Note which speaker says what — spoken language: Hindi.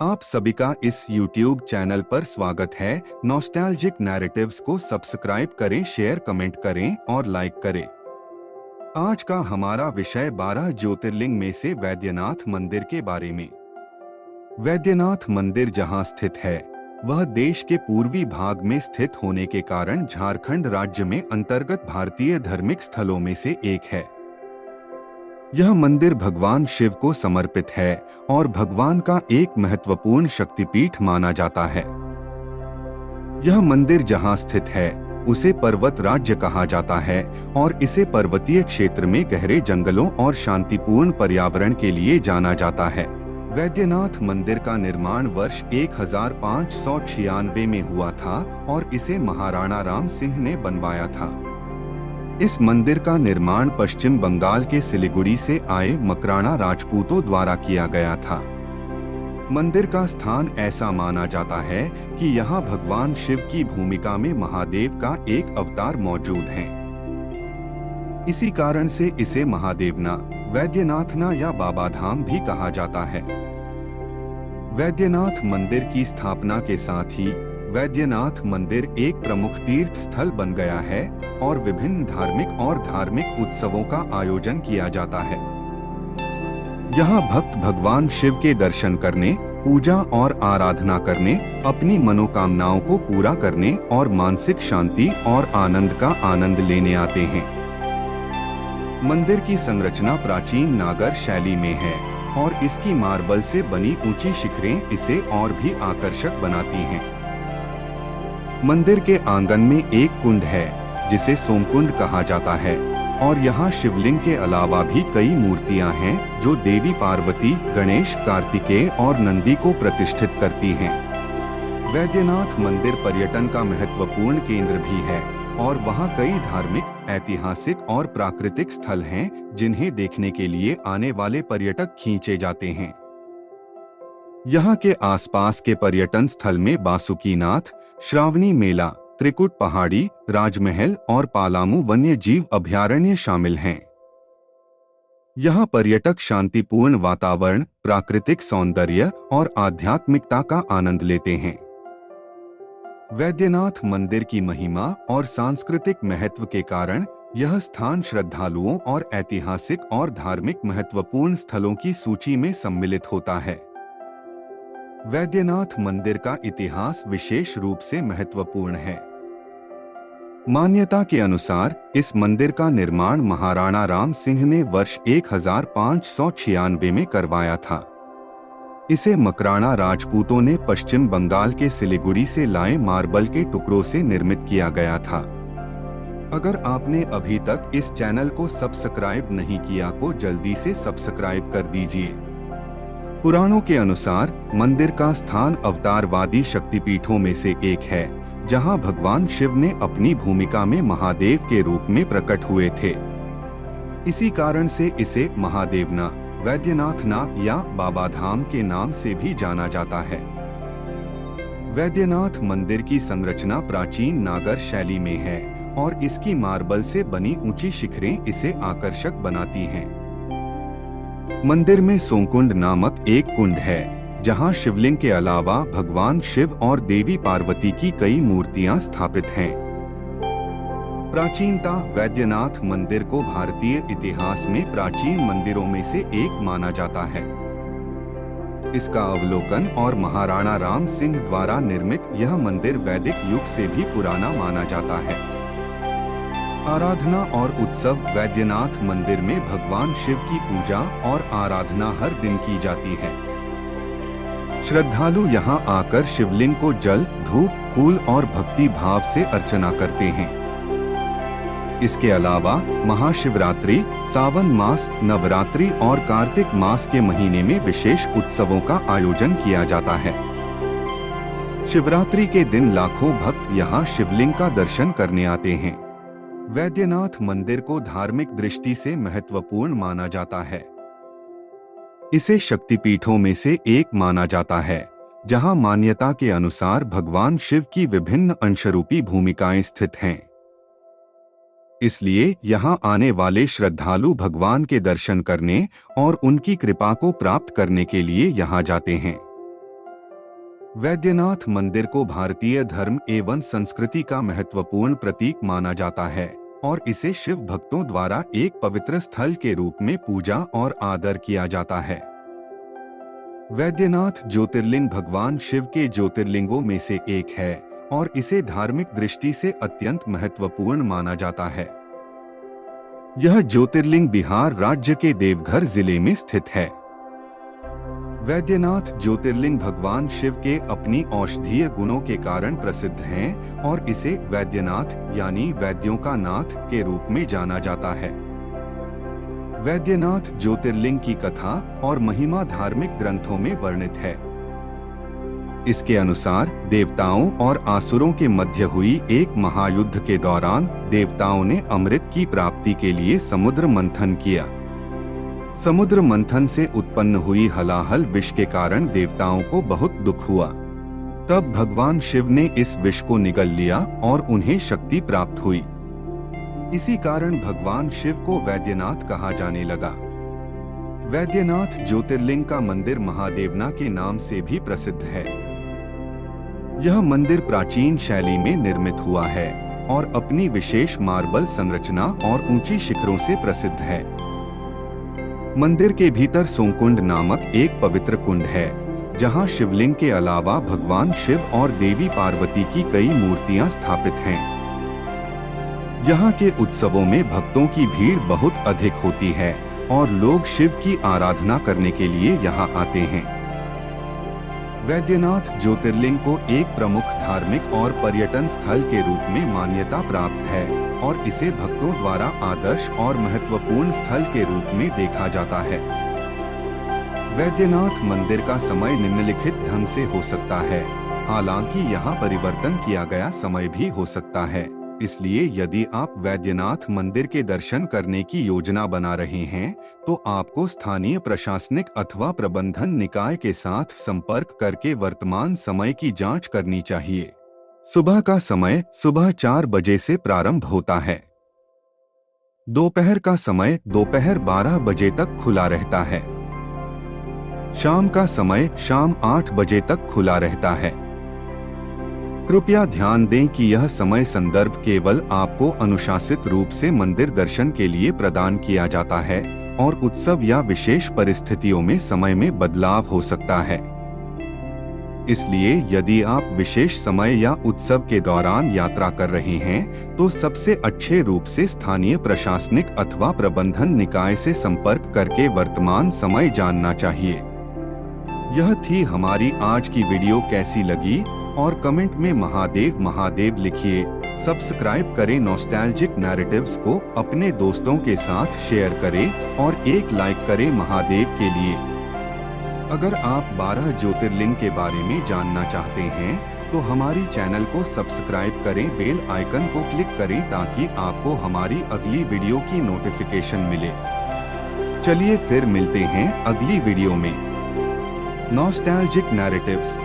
Speaker 1: आप सभी का इस YouTube चैनल पर स्वागत है। नॉस्टैल्जिक नैरेटिव्स को सब्सक्राइब करें, शेयर, कमेंट करें और लाइक करें। आज का हमारा विषय 12 ज्योतिर्लिंग में से वैद्यनाथ मंदिर के बारे में। वैद्यनाथ मंदिर जहां स्थित है, वह देश के पूर्वी भाग में स्थित होने के कारण झारखंड राज्य में अंतर्गत भारतीय धार्मिक स्थलों में से एक है। यह मंदिर भगवान शिव को समर्पित है और भगवान का एक महत्वपूर्ण शक्तिपीठ माना जाता है। यह मंदिर जहां स्थित है, उसे पर्वत राज्य कहा जाता है और इसे पर्वतीय क्षेत्र में गहरे जंगलों और शांतिपूर्ण पर्यावरण के लिए जाना जाता है। वैद्यनाथ मंदिर का निर्माण वर्ष 1596 में हुआ था और इसे महाराणा राम सिंह ने बनवाया था। इस मंदिर का निर्माण पश्चिम बंगाल के सिलीगुड़ी से आए मकराना राजपूतों द्वारा किया गया था। मंदिर का स्थान ऐसा माना जाता है कि यहाँ भगवान शिव की भूमिका में महादेव का एक अवतार मौजूद है। इसी कारण से इसे महादेवना, वैद्यनाथना या बाबाधाम भी कहा जाता है। वैद्यनाथ मंदिर की स्थापना के साथ ही वैद्यनाथ मंदिर एक प्रमुख तीर्थ स्थल बन गया है और विभिन्न धार्मिक उत्सवों का आयोजन किया जाता है। यहाँ भक्त भगवान शिव के दर्शन करने, पूजा और आराधना करने, अपनी मनोकामनाओं को पूरा करने और मानसिक शांति और आनंद का आनंद लेने आते हैं। मंदिर की संरचना प्राचीन नागर शैली में है और इसकी मार्बल से बनी ऊंची शिखरें इसे और भी आकर्षक बनाती हैं। मंदिर के आंगन में एक कुंड है जिसे सोमकुंड कहा जाता है और यहाँ शिवलिंग के अलावा भी कई मूर्तियाँ हैं जो देवी पार्वती, गणेश, कार्तिकेय और नंदी को प्रतिष्ठित करती हैं। वैद्यनाथ मंदिर पर्यटन का महत्वपूर्ण केंद्र भी है और वहाँ कई धार्मिक, ऐतिहासिक और प्राकृतिक स्थल हैं जिन्हें देखने के लिए आने वाले पर्यटक खींचे जाते हैं। यहाँ के आसपास के पर्यटन स्थल में बासुकीनाथ, श्रावणी मेला, त्रिकुट पहाड़ी, राजमहल और पालामू वन्य जीव अभयारण्य शामिल हैं। यहाँ पर्यटक शांतिपूर्ण वातावरण, प्राकृतिक सौंदर्य और आध्यात्मिकता का आनंद लेते हैं। वैद्यनाथ मंदिर की महिमा और सांस्कृतिक महत्व के कारण यह स्थान श्रद्धालुओं और ऐतिहासिक और धार्मिक महत्वपूर्ण स्थलों की सूची में सम्मिलित होता है। वैद्यनाथ मंदिर का इतिहास विशेष रूप से महत्वपूर्ण है। मान्यता के अनुसार इस मंदिर का निर्माण महाराणा राम सिंह ने वर्ष 1596 में करवाया था। इसे मकराना राजपूतों ने पश्चिम बंगाल के सिलीगुड़ी से लाए मार्बल के टुकड़ों से निर्मित किया गया था। अगर आपने अभी तक इस चैनल को सब्सक्राइब नहीं किया तो जल्दी से सब्सक्राइब कर दीजिए। पुराणों के अनुसार मंदिर का स्थान अवतारवादी शक्तिपीठों में से एक है, जहां भगवान शिव ने अपनी भूमिका में महादेव के रूप में प्रकट हुए थे। इसी कारण से इसे महादेवना, वैद्यनाथना या बाबाधाम के नाम से भी जाना जाता है। वैद्यनाथ मंदिर की संरचना प्राचीन नागर शैली में है और इसकी मार्बल से बनी ऊंची शिखरें इसे आकर्षक बनाती हैं। मंदिर में सोमकुंड नामक एक कुंड है, जहां शिवलिंग के अलावा भगवान शिव और देवी पार्वती की कई मूर्तियां स्थापित हैं। प्राचीनता वैद्यनाथ मंदिर को भारतीय इतिहास में प्राचीन मंदिरों में से एक माना जाता है। इसका अवलोकन और महाराणा राम सिंह द्वारा निर्मित यह मंदिर वैदिक युग से भी पुराना माना जाता है। आराधना और उत्सव वैद्यनाथ मंदिर में भगवान शिव की पूजा और आराधना हर दिन की जाती है। श्रद्धालु यहाँ आकर शिवलिंग को जल, धूप, फूल और भक्ति भाव से अर्चना करते हैं। इसके अलावा महाशिवरात्रि, सावन मास, नवरात्रि और कार्तिक मास के महीने में विशेष उत्सवों का आयोजन किया जाता है। शिवरात्रि के दिन लाखों भक्त यहाँ शिवलिंग का दर्शन करने आते हैं। वैद्यनाथ मंदिर को धार्मिक दृष्टि से महत्वपूर्ण माना जाता है। इसे शक्तिपीठों में से एक माना जाता है, जहां मान्यता के अनुसार भगवान शिव की विभिन्न अंशरूपी भूमिकाएं स्थित हैं। इसलिए यहां आने वाले श्रद्धालु भगवान के दर्शन करने और उनकी कृपा को प्राप्त करने के लिए यहां जाते हैं। वैद्यनाथ मंदिर को भारतीय धर्म एवं संस्कृति का महत्वपूर्ण प्रतीक माना जाता है और इसे शिव भक्तों द्वारा एक पवित्र स्थल के रूप में पूजा और आदर किया जाता है। वैद्यनाथ ज्योतिर्लिंग भगवान शिव के ज्योतिर्लिंगों में से एक है और इसे धार्मिक दृष्टि से अत्यंत महत्वपूर्ण माना जाता है। यह ज्योतिर्लिंग बिहार राज्य के देवघर जिले में स्थित है। वैद्यनाथ ज्योतिर्लिंग भगवान शिव के अपनी औषधीय गुणों के कारण प्रसिद्ध हैं और इसे वैद्यनाथ यानी वैद्यों का नाथ के रूप में जाना जाता है। वैद्यनाथ ज्योतिर्लिंग की कथा और महिमा धार्मिक ग्रंथों में वर्णित है। इसके अनुसार देवताओं और आसुरों के मध्य हुई एक महायुद्ध के दौरान देवताओं ने अमृत की प्राप्ति के लिए समुद्र मंथन किया। समुद्र मंथन से उत्पन्न हुई हलाहल विष के कारण देवताओं को बहुत दुख हुआ। तब भगवान शिव ने इस विष को निगल लिया और उन्हें शक्ति प्राप्त हुई। इसी कारण भगवान शिव को वैद्यनाथ कहा जाने लगा। वैद्यनाथ ज्योतिर्लिंग का मंदिर महादेवना के नाम से भी प्रसिद्ध है। यह मंदिर प्राचीन शैली में निर्मित हुआ है और अपनी विशेष मार्बल संरचना और ऊंची शिखरों से प्रसिद्ध है। मंदिर के भीतर सोमकुंड नामक एक पवित्र कुंड है, जहां शिवलिंग के अलावा भगवान शिव और देवी पार्वती की कई मूर्तियां स्थापित हैं। यहाँ के उत्सवों में भक्तों की भीड़ बहुत अधिक होती है और लोग शिव की आराधना करने के लिए यहाँ आते हैं। वैद्यनाथ ज्योतिर्लिंग को एक प्रमुख धार्मिक और पर्यटन स्थल के रूप में मान्यता प्राप्त है और इसे भक्तों द्वारा आदर्श और महत्वपूर्ण स्थल के रूप में देखा जाता है। वैद्यनाथ मंदिर का समय निम्नलिखित ढंग से हो सकता है, हालांकि यहाँ परिवर्तन किया गया समय भी हो सकता है। इसलिए यदि आप वैद्यनाथ मंदिर के दर्शन करने की योजना बना रहे हैं, तो आपको स्थानीय प्रशासनिक अथवा प्रबंधन निकाय के साथ संपर्क करके वर्तमान समय की जांच करनी चाहिए। सुबह का समय सुबह 4 बजे से प्रारंभ होता है। दोपहर का समय दोपहर 12 बजे तक खुला रहता है। शाम का समय शाम 8 बजे तक खुला रहता है। कृपया ध्यान दें कि यह समय संदर्भ केवल आपको अनुशासित रूप से मंदिर दर्शन के लिए प्रदान किया जाता है और उत्सव या विशेष परिस्थितियों में समय में बदलाव हो सकता है। इसलिए यदि आप विशेष समय या उत्सव के दौरान यात्रा कर रहे हैं, तो सबसे अच्छे रूप से स्थानीय प्रशासनिक अथवा प्रबंधन निकाय से संपर्क करके वर्तमान समय जानना चाहिए। यह थी हमारी आज की वीडियो। कैसी लगी और कमेंट में महादेव महादेव लिखिए। सब्सक्राइब करें नॉस्टैल्जिक नैरेटिव्स को, अपने दोस्तों के साथ शेयर करें और एक लाइक करें महादेव के लिए। अगर आप 12 ज्योतिर्लिंग के बारे में जानना चाहते हैं तो हमारी चैनल को सब्सक्राइब करें, बेल आइकन को क्लिक करें ताकि आपको हमारी अगली वीडियो की नोटिफिकेशन मिले। चलिए फिर मिलते हैं अगली वीडियो में। Nostalgic narratives.